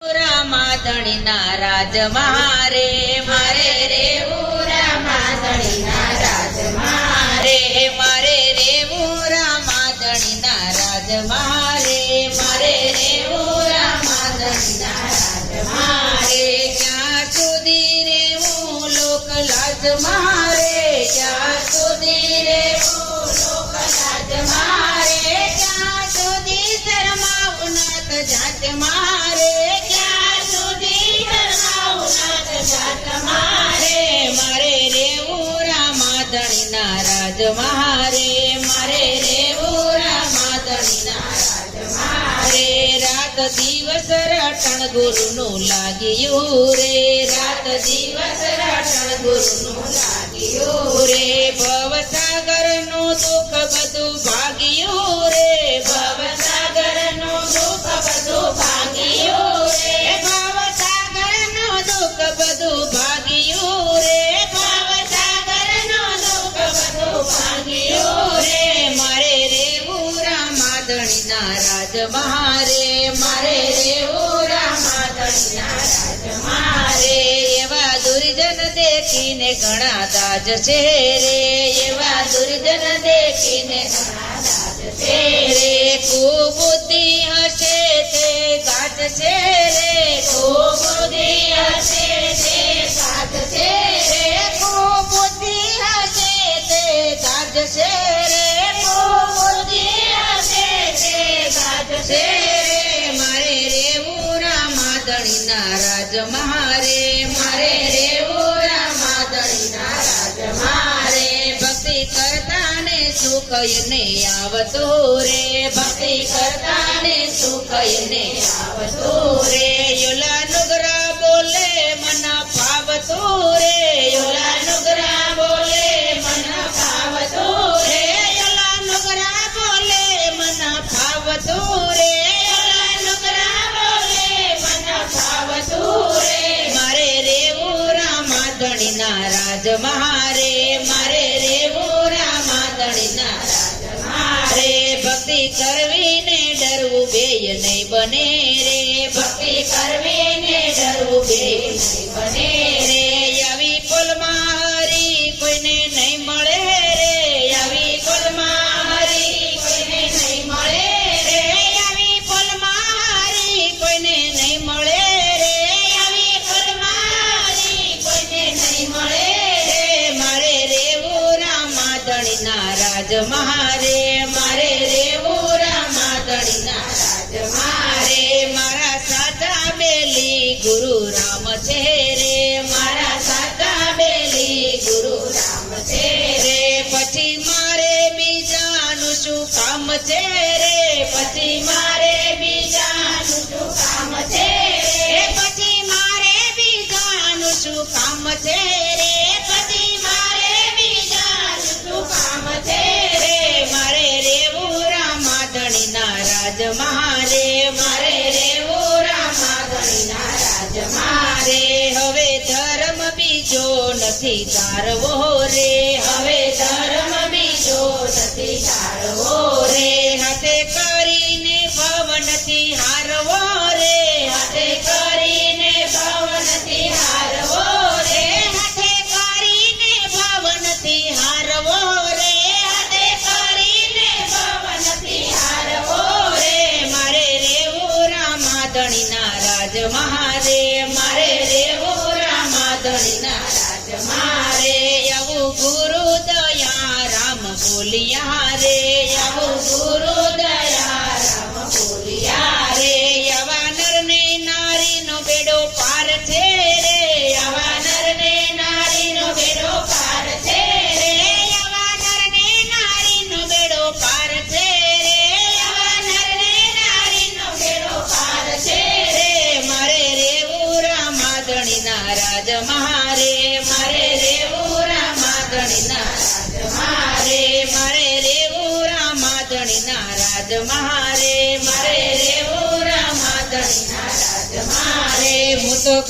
રામાધણીના રાજ મારે મારે રેવું રામાધણીના રાજ મારે મારે રેવું રામાધણીના રાજ મારે મારે રેવું રામાધણીના રાજ મારે ક્યાં સુધી રેવું લોક લાજ મારે ક્યાં સુધી રેવું લોક લાજ મારે ક્યાં સુધી શરમાવું નાથ જાત મારે ક્યાં સુધી શરમાવું નાથ જાત મારે મારે રેવું રામાધણીના રાજ મારે મારે રેવું રામાધણીના રાજ મારે રાત દિવસ રટણ ગુરુનું લાગ્યું રે રાત દિવસ રટણ ગુરુનું લાગ્યું રે ભવસાગરનું દુઃખ બધું ભાગ્યું રે ભવસાગરનું દુઃખ બધું ભાગ્યું રે ભવસાગરનું દુઃખ બધું ભાગ્યું રે ભવસાગરનું દુઃખ બધું ભાગ્યું રે મારે રેવું રામાધણીના રાજ મારે મારે રેવું રામાધણીના રાજ મારે એવા દુર્જન દેખીને ઘણા દાજ છે રે એવા દુર્જન દેખીને ઘણા દાજ છે રે કુબુદ્ધિ હશે તે ગાત છે રે કુબુદ્ધિ હશે તે ગાત છે રે કુબુદ્ધિ હશે તે ગાત છે રે કુબુદ્ધિ હશે તે ગાત છે રે મારે રેવું રામાધણીના રાજ મારે મારે રેવું રામાધણીના રાજ મારે ભક્તિ કરતા ને સુખ ને આવતો રે ભક્તિ કરતા ને સુખ ને આવતો રે યોલા નુગરા બોલે મન ફાવતો રે યોલા નુગરા બોલે મન ફાવતો રે યોલા નુગરા બોલે મન ફાવતો રે યોલા નુગરા બોલે મન ફાવતો રે મારે રેવું રામાધણીના રાજ મારે મારે રેવું રામાધણીના રાજ મારે ભક્તિ કરવી ને ડરવું બેય નહીં બને રે ભક્તિ કરવી ને ડરવું બેય નહીં બને રે આવી કોલમાં હરી કોઈને નહીં મળે રે આવી કોલમાં હરી કોઈને નહીં મળે રે આવી કોલમાં હરી કોઈને નહીં મળે રે આવી કોલમાં હરી કોઈને નહીં મળે રે મારે રેવું રામાધણીના રાજ મારે મારે રેવું રામાધણીના રાજ મારે મારા સાચા બેલી ગુરુ રામ છે રે મારા સાચા બેલી ગુરુ રામ છે રે પછી મારે બીજાનું શું કામ છે રે પછી મારે બીજાનું શું કામ છે રે પછી મારે બીજાનું શું કામ છે રે પછી મારે બીજાનું શું કામ છે રે મારે રેવું રામાધણીના રાજ મારે મારે રેવું રામાધણીના રાજ મારે હવે ધર્મ બીજો નથી તારવો રે હવે ધર્મ બીજો નથી તારવો રે હાથે કરીને ભવ નથી હારવો રે હાથે કરીને ભવ નથી હારવો રે હાથે કરીને ભવ નથી હારવો રે હાથે કરીને ભવ નથી હારવો રે મારે રેવું રામાધણીના રાજ મારે મારે રેવું રામાધણીના રાજ મારે આવું ગુરુ દયા રામ બોલિયા રે આવું ગુરુ દયા રામ બોલિયા રે આવા નર ને નારીનો બેડો પાર છે રે આવા નર ને નારીનો બેડો પાર છે રે આવા નર ને નારીનો બેડો પાર છે રે આવા નર ને નારીનો બેડો પાર છે રે મારે રેવું રામાધણીના રાજ મારે મારે રેવું રામાધણીના રાજ મારે મારે રેવું રામાધણીના રાજ મારે મારે રેવું રામાધણી